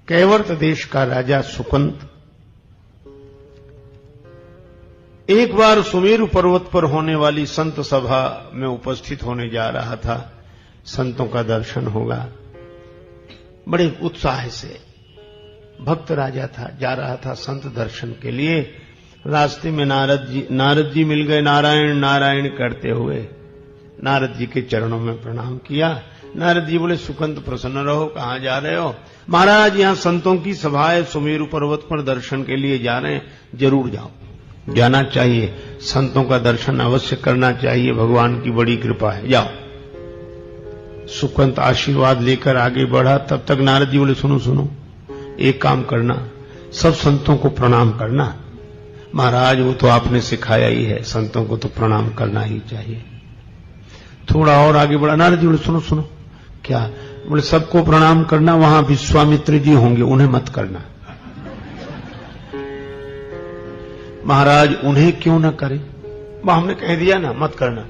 कैवर्त देश का राजा सुकंत एक बार सुमेरु पर्वत पर होने वाली संत सभा में उपस्थित होने जा रहा था। संतों का दर्शन होगा। बड़े उत्साह से भक्त राजा था, जा रहा था संत दर्शन के लिए। रास्ते में नारद जी मिल गए। नारायण नारायण करते हुए नारद जी के चरणों में प्रणाम किया। नारद जी बोले, सुकंत प्रसन्न रहो, कहां जा रहे हो? महाराज, यहां संतों की सभा है, सुमेरु पर्वत पर दर्शन के लिए जा रहे हैं। जरूर जाओ, जाना चाहिए, संतों का दर्शन अवश्य करना चाहिए, भगवान की बड़ी कृपा है, जाओ। सुकंत आशीर्वाद लेकर आगे बढ़ा। तब तक नारद जी बोले, सुनो सुनो, एक काम करना, सब संतों को प्रणाम करना। महाराज, वो तो आपने सिखाया ही है, संतों को तो प्रणाम करना ही चाहिए। थोड़ा और आगे बढ़ा। नारद जी बोले, सुनो सुनो। क्या? बोले, सबको प्रणाम करना, वहां विश्वामित्र जी होंगे, उन्हें मत करना। महाराज, उन्हें क्यों न करें? हमने कह दिया ना, मत करना।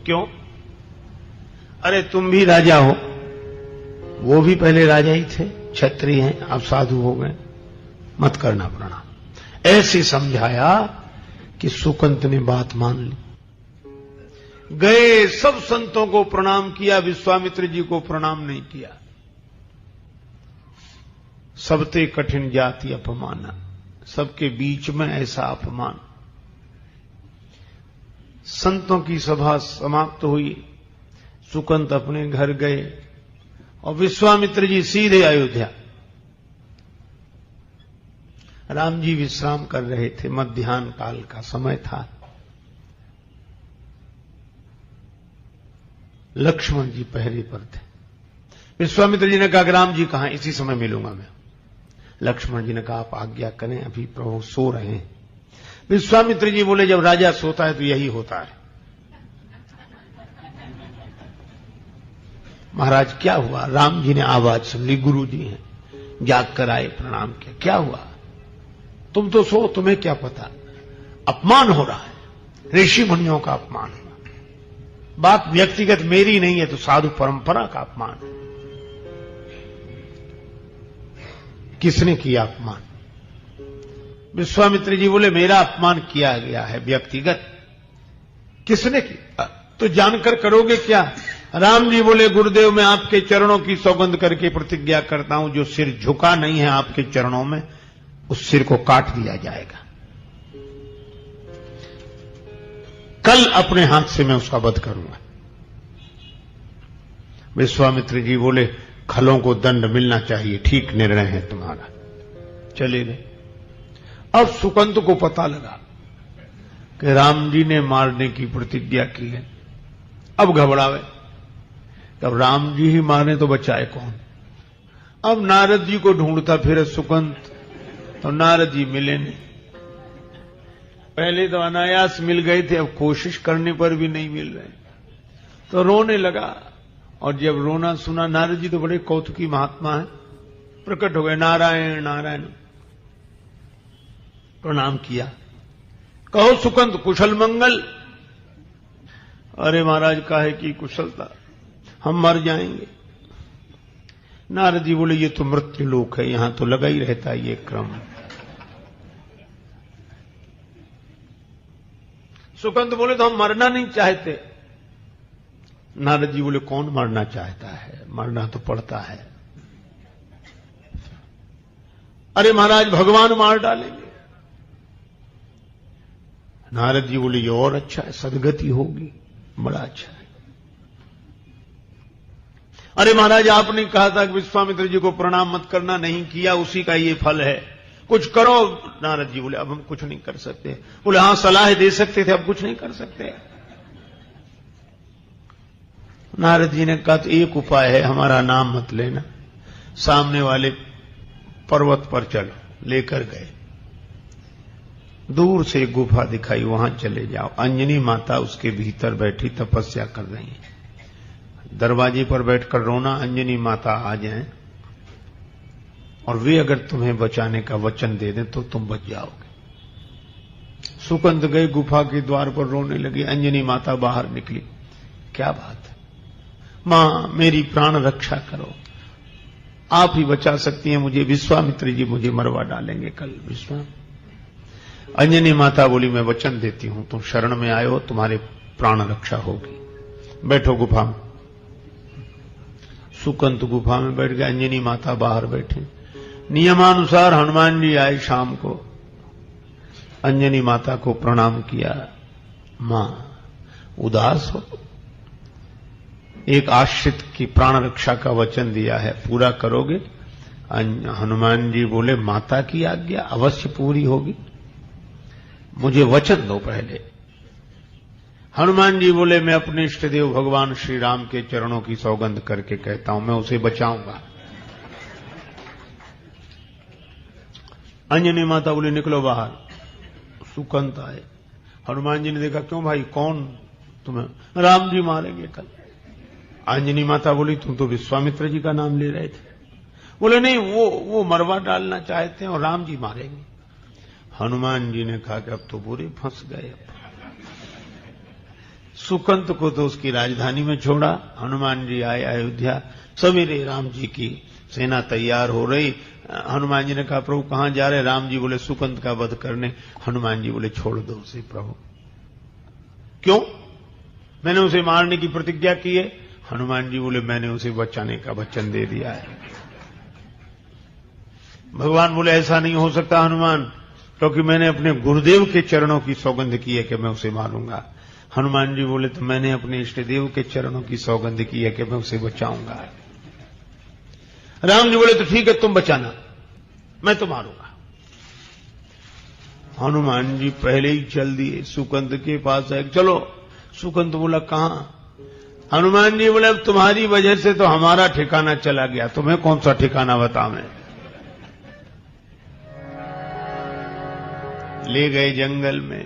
क्यों? अरे तुम भी राजा हो, वो भी पहले राजा ही थे, क्षत्रिय हैं, अब साधु हो गए, मत करना प्रणाम। ऐसे समझाया कि सुकंत ने बात मान ली। गए, सब संतों को प्रणाम किया, विश्वामित्र जी को प्रणाम नहीं किया। सबते कठिन जाति अपमान, सबके बीच में ऐसा अपमान। संतों की सभा समाप्त हुई। सुकंत अपने घर गए और विश्वामित्र जी सीधे अयोध्या। राम जी विश्राम कर रहे थे, मध्याह्न काल का समय था। लक्ष्मण जी पहरे पर थे। विश्वामित्र जी ने कहा, राम जी कहां? इसी समय मिलूंगा मैं। लक्ष्मण जी ने कहा, आप आज्ञा करें, अभी प्रभु सो रहे हैं। विश्वामित्र जी बोले, जब राजा सोता है तो यही होता है। महाराज, क्या हुआ? राम जी ने आवाज सुन ली, गुरु जी हैं, जाग कर आए, प्रणाम किया। क्या हुआ? तुम तो सो, तुम्हें क्या पता? अपमान हो रहा है, ऋषि मुनियों का अपमान हो रहा है। बात व्यक्तिगत मेरी नहीं है, तो साधु परंपरा का अपमान है। किसने किया अपमान? विश्वामित्र जी बोले, मेरा अपमान किया गया है व्यक्तिगत। किसने किया? तो जानकर करोगे क्या? राम जी बोले, गुरुदेव, मैं आपके चरणों की सौगंध करके प्रतिज्ञा करता हूं, जो सिर झुका नहीं है आपके चरणों में, उस सिर को काट दिया जाएगा। कल अपने हाथ से मैं उसका वध करूंगा। विश्वामित्र जी बोले, खलों को दंड मिलना चाहिए, ठीक निर्णय है तुम्हारा। चले गए। अब सुकंत को पता लगा कि राम जी ने मारने की प्रतिज्ञा की है। अब घबरावे, तब राम जी ही मारे तो बचाए कौन? अब नारद जी को ढूंढता फिरे सुकंत, तो नारद जी मिले नहीं। पहले तो अनायास मिल गए थे, अब कोशिश करने पर भी नहीं मिल रहे, तो रोने लगा। और जब रोना सुना, नारद जी तो बड़े कौतुकी महात्मा हैं, प्रकट हो गए, नारायण नारायण, प्रणाम किया। कहो सुकंत, कुशल मंगल? अरे महाराज, काहे की कुशलता, हम मर जाएंगे। नारद जी बोले, ये तो मृत्यु लोक है, यहां तो लगा ही रहता है ये क्रम। सुकंत बोले, तो हम मरना नहीं चाहते। नारद जी बोले, कौन मरना चाहता है? मरना तो पड़ता है। अरे महाराज, भगवान मार डालेंगे। नारद जी बोले, ये और अच्छा है, सदगति होगी, बड़ा अच्छा है। अरे महाराज, आपने कहा था कि विश्वामित्र जी को प्रणाम मत करना, नहीं किया, उसी का ये फल है, कुछ करो। नारद जी बोले, अब हम कुछ नहीं कर सकते। बोले, हां सलाह दे सकते थे, अब कुछ नहीं कर सकते। नारद जी ने कहा, तो एक उपाय है, हमारा नाम मत लेना, सामने वाले पर्वत पर चलो। लेकर गए। दूर से एक गुफा दिखाई, वहां चले जाओ। अंजनी माता उसके भीतर बैठी तपस्या कर रही है। दरवाजे पर बैठकर रोना, अंजनी माता आ जाएं और वे अगर तुम्हें बचाने का वचन दे दें तो तुम बच जाओगे। सुकंत गए, गुफा के द्वार पर रोने लगे। अंजनी माता बाहर निकली, क्या बात है? मां, मेरी प्राण रक्षा करो। आप ही बचा सकती हैं मुझे, विश्वामित्र जी मुझे मरवा डालेंगे कल। अंजनी माता बोली मैं वचन देती हूं, तुम शरण में आए हो, तुम्हारे प्राण रक्षा होगी, बैठो गुफा में। सुकंत गुफा में बैठ गए, अंजनी माता बाहर बैठे। नियमानुसार हनुमान जी आए शाम को, अंजनी माता को प्रणाम किया। मां उदास हो, एक आश्रित की प्राण रक्षा का वचन दिया है, पूरा करोगे? हनुमान जी बोले माता की आज्ञा अवश्य पूरी होगी, मुझे वचन दो पहले। हनुमान जी बोले मैं अपने इष्टदेव भगवान श्री राम के चरणों की सौगंध करके कहता हूं, मैं उसे बचाऊंगा। अंजनी माता बोले निकलो बाहर। सुकंत आए, हनुमान जी ने देखा क्यों भाई, कौन तुम्हें? राम जी मारेंगे कल। अंजनी माता बोली तुम तो विश्वामित्र जी का नाम ले रहे थे। बोले नहीं, वो मरवा डालना चाहते हैं और राम जी मारेंगे। हनुमान जी ने कहा कि अब तो बुरे फंस गए। सुकंत को तो उसकी राजधानी में छोड़ा। हनुमान जी आए अयोध्या, सवेरे राम जी की सेना तैयार हो रही। हनुमान जी ने कहा प्रभु कहां जा रहे? राम जी बोले सुकंत का वध करने। हनुमान जी बोले छोड़ दो उसे प्रभु। क्यों? मैंने उसे मारने की प्रतिज्ञा की है। हनुमान जी बोले मैंने उसे बचाने का वचन दे दिया है। भगवान बोले ऐसा नहीं हो सकता हनुमान, क्योंकि मैंने अपने गुरुदेव के चरणों की सौगंध की है कि मैं उसे मारूंगा। हनुमान जी बोले तो मैंने अपने इष्टदेव के चरणों की सौगंध की है कि मैं उसे बचाऊंगा। राम जी बोले तो ठीक है तुम बचाना, मैं तो मारूंगा। हनुमान जी पहले ही चल दिए सुकंत के पास है। चलो, सुकंत बोला कहां? हनुमान जी बोले अब तुम्हारी वजह से तो हमारा ठिकाना चला गया, तुम्हें कौन सा ठिकाना बताऊं? ले गए जंगल में।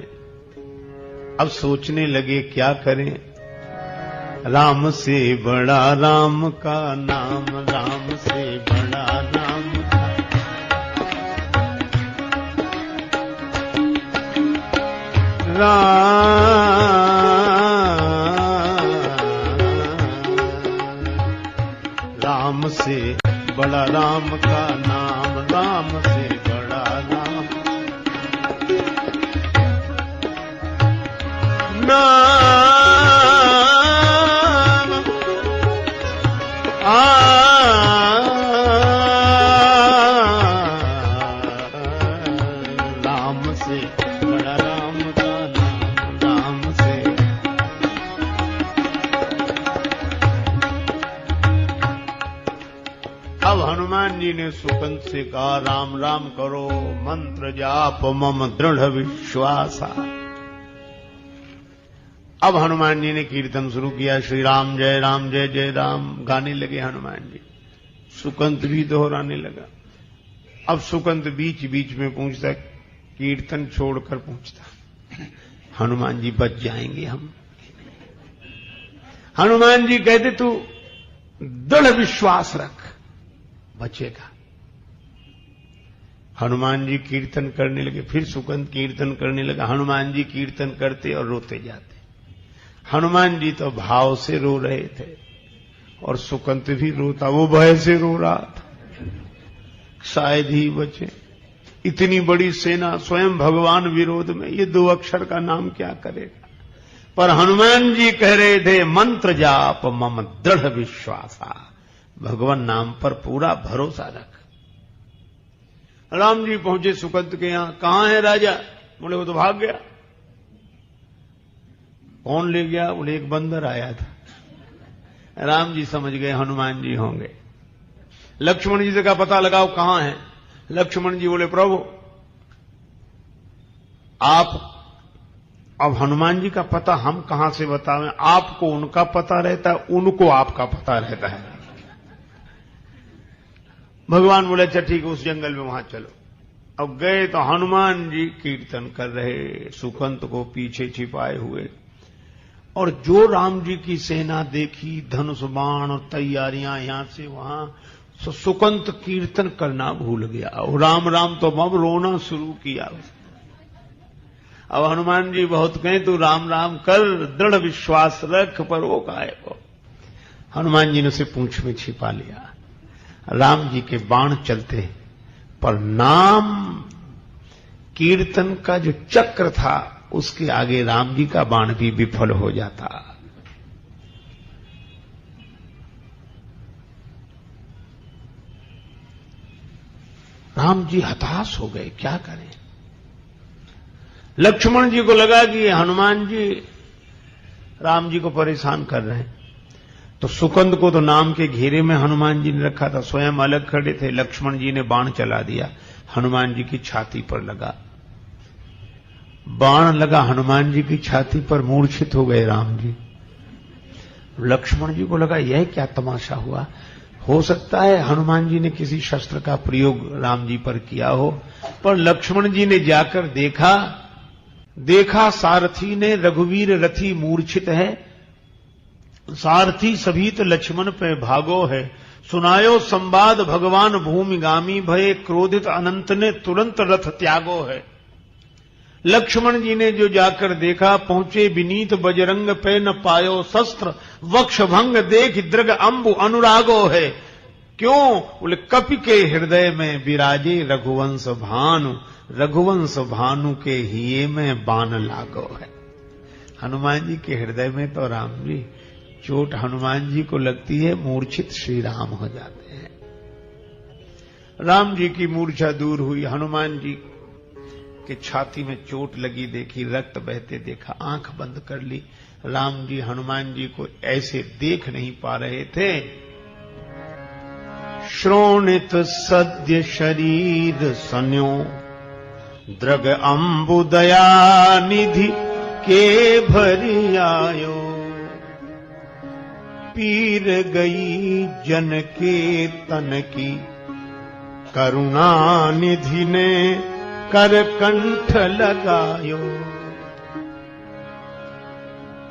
अब सोचने लगे क्या करें। राम से बड़ा राम का नाम, राम से बड़ा राम का। राम से बड़ा राम का नाम, राम से बड़ा राम नाम। राम से बड़ा राम का नाम, राम से। अब हनुमान जी ने सुकंत से कहा राम राम करो, मंत्र जाप मम दृढ़ विश्वासा। अब हनुमान जी ने कीर्तन शुरू किया, श्री राम जय जय राम गाने लगे हनुमान जी। सुकंत भी दोहराने लगा। अब सुकंत बीच बीच में पूछता, कीर्तन छोड़कर पूछता हनुमान जी बच जाएंगे हम? हनुमान जी कहते तू दृढ़ विश्वास रख, बचेगा। हनुमान जी कीर्तन करने लगे। फिर सुकंत कीर्तन करने लगा। हनुमान जी कीर्तन करते और रोते जाते। हनुमान जी तो भाव से रो रहे थे और सुकंत भी रोता, वो भय से रो रहा था, शायद ही बचे। इतनी बड़ी सेना, स्वयं भगवान विरोध में, ये दो अक्षर का नाम क्या करेगा? पर हनुमान जी कह रहे थे मंत्र जाप मम दृढ़ विश्वासा, भगवान नाम पर पूरा भरोसा रख। राम जी पहुंचे सुकंत के यहां। कहां है राजा? बोले वो तो भाग गया। कौन ले गया? बोले एक बंदर आया था। राम जी समझ गए हनुमान जी होंगे। लक्ष्मण जी से कहा पता लगाओ कहां है। लक्ष्मण जी बोले प्रभु आप, अब हनुमान जी का पता हम कहां से बतावें? आपको उनका पता रहता है, उनको आपका पता रहता है। भगवान बोले अच्छा ठीक है, उस जंगल में वहां चलो। अब गए तो हनुमान जी कीर्तन कर रहे, सुकंत को पीछे छिपाए हुए। और जो राम जी की सेना देखी, धनुष बाण और तैयारियां यहां से वहां, सुकंत कीर्तन करना भूल गया और राम राम तो अब रोना शुरू किया। अब हनुमान जी बहुत कहें तू राम राम कर, दृढ़ विश्वास रख, पर वो काहे को। हनुमान जी ने उसे पूंछ में छिपा लिया। राम जी के बाण चलते, पर नाम कीर्तन का जो चक्र था उसके आगे राम जी का बाण भी विफल हो जाता। राम जी हताश हो गए, क्या करें। लक्ष्मण जी को लगा कि हनुमान जी राम जी को परेशान कर रहे हैं, तो सुकंद को तो नाम के घेरे में हनुमान जी ने रखा था, स्वयं अलग खड़े थे। लक्ष्मण जी ने बाण चला दिया, हनुमान जी की छाती पर लगा। बाण लगा हनुमान जी की छाती पर, मूर्छित हो गए राम जी। लक्ष्मण जी को लगा यह क्या तमाशा हुआ, हो सकता है हनुमान जी ने किसी शस्त्र का प्रयोग राम जी पर किया हो। पर लक्ष्मण जी ने जाकर देखा सारथी ने रघुवीर रथी मूर्छित है, सारथी सभीत लक्ष्मण पे भागो है, सुनायो संवाद भगवान भूमिगामी भये, क्रोधित अनंत ने तुरंत रथ त्यागो है। लक्ष्मण जी ने जो जाकर देखा, पहुंचे विनीत बजरंग पे न पायो शस्त्र, वक्ष भंग देख दृग अंबु अनुरागो है। क्यों? बोले कपि के हृदय में विराजे रघुवंश भानु, रघुवंश भानु के हिये में बाण लागो है। हनुमान जी के हृदय में तो राम जी, चोट हनुमान जी को लगती है, मूर्छित श्री राम हो जाते हैं। राम जी की मूर्छा दूर हुई, हनुमान जी के छाती में चोट लगी, देखी रक्त बहते देखा, आंख बंद कर ली। राम जी हनुमान जी को ऐसे देख नहीं पा रहे थे। श्रोणित सद्य शरीर सन्यो, द्रग अंबु दया निधि के भरि आयो, पीर गई जन के तन की, करुणा निधि ने कर कंठ लगायो।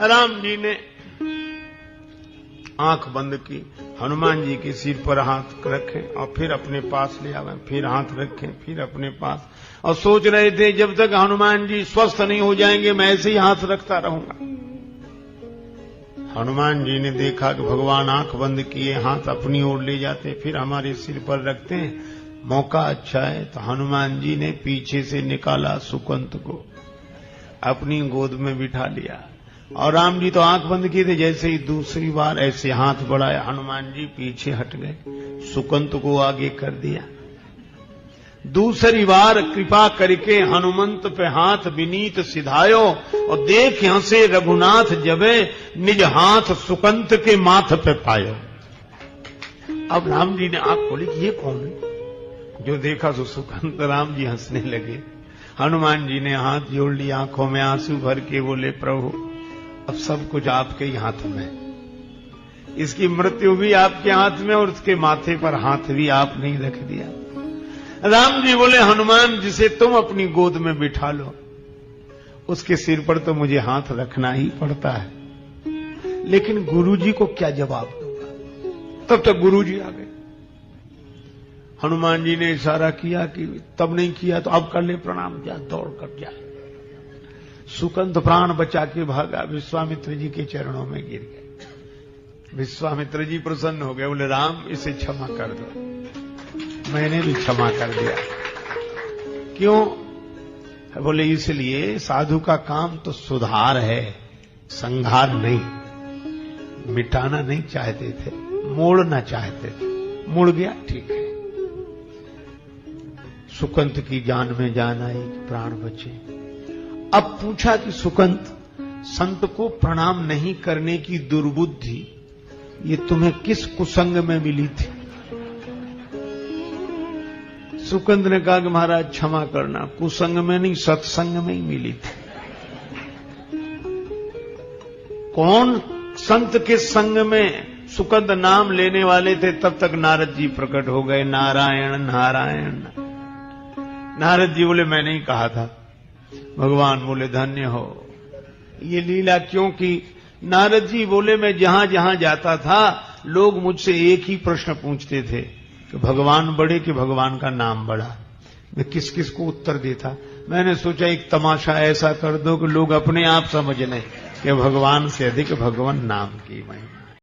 राम जी ने आंख बंद की, हनुमान जी के सिर पर हाथ रखे और फिर अपने पास ले आवे, फिर हाथ रखे, फिर अपने पास, और सोच रहे थे जब तक हनुमान जी स्वस्थ नहीं हो जाएंगे मैं ऐसे ही हाथ रखता रहूंगा। हनुमान जी ने देखा कि भगवान आंख बंद किए हाथ अपनी ओर ले जाते, फिर हमारे सिर पर रखते हैं, मौका अच्छा है। तो हनुमान जी ने पीछे से निकाला सुकंत को, अपनी गोद में बिठा लिया, और राम जी तो आंख बंद किए थे। जैसे ही दूसरी बार ऐसे हाथ बढ़ाया, हनुमान जी पीछे हट गए, सुकंत को आगे कर दिया। दूसरी बार कृपा करके हनुमंत पे हाथ विनीत सिधायो, और देख हंसे रघुनाथ जबे, निज हाथ सुकंत के माथ पे पायो। अब राम जी ने आंख खोली कि ये कौन है, जो देखा तो सुकंत। राम जी हंसने लगे। हनुमान जी ने हाथ जोड़ लिया, आंखों में आंसू भर के बोले, प्रभु अब सब कुछ आपके ही हाथ में, इसकी मृत्यु भी आपके हाथ में, और उसके माथे पर हाथ भी आपने ही रख दिया। राम जी बोले, हनुमान जिसे तुम अपनी गोद में बिठा लो, उसके सिर पर तो मुझे हाथ रखना ही पड़ता है, लेकिन गुरुजी को क्या जवाब दूंगा। तब तक गुरुजी आ गए। हनुमान जी ने इशारा किया कि तब नहीं किया तो अब कर ले प्रणाम, जा दौड़ कर जा। सुकंत प्राण बचा के भागा, विश्वामित्र जी के चरणों में गिर गए। विश्वामित्र जी प्रसन्न हो गए, बोले राम इसे क्षमा कर दो। मैंने भी क्षमा कर दिया। क्यों? बोले इसलिए साधु का काम तो सुधार है, संहार नहीं। मिटाना नहीं चाहते थे, मोड़ना चाहते थे, मुड़ गया ठीक है। सुकंत की जान में जान आई, प्राण बचे। अब पूछा कि सुकंत, संत को प्रणाम नहीं करने की दुर्बुद्धि ये तुम्हें किस कुसंग में मिली थी? सुकंत ने कहा कि महाराज क्षमा करना, कुसंग में नहीं सत्संग में ही मिली थी। कौन संत के संग में सुकंत नाम लेने वाले थे, तब तक नारद जी प्रकट हो गए। नारायण नारायण। नारद जी बोले मैंने ही कहा था। भगवान बोले धन्य हो। ये लीला क्योंकि नारद जी बोले मैं जहां जहां जाता था लोग मुझसे एक ही प्रश्न पूछते थे कि भगवान बड़े कि भगवान का नाम बड़ा। मैं किस किस को उत्तर देता। मैंने सोचा एक तमाशा ऐसा कर दो कि लोग अपने आप समझ लें कि भगवान से अधिक भगवान नाम की महिमा।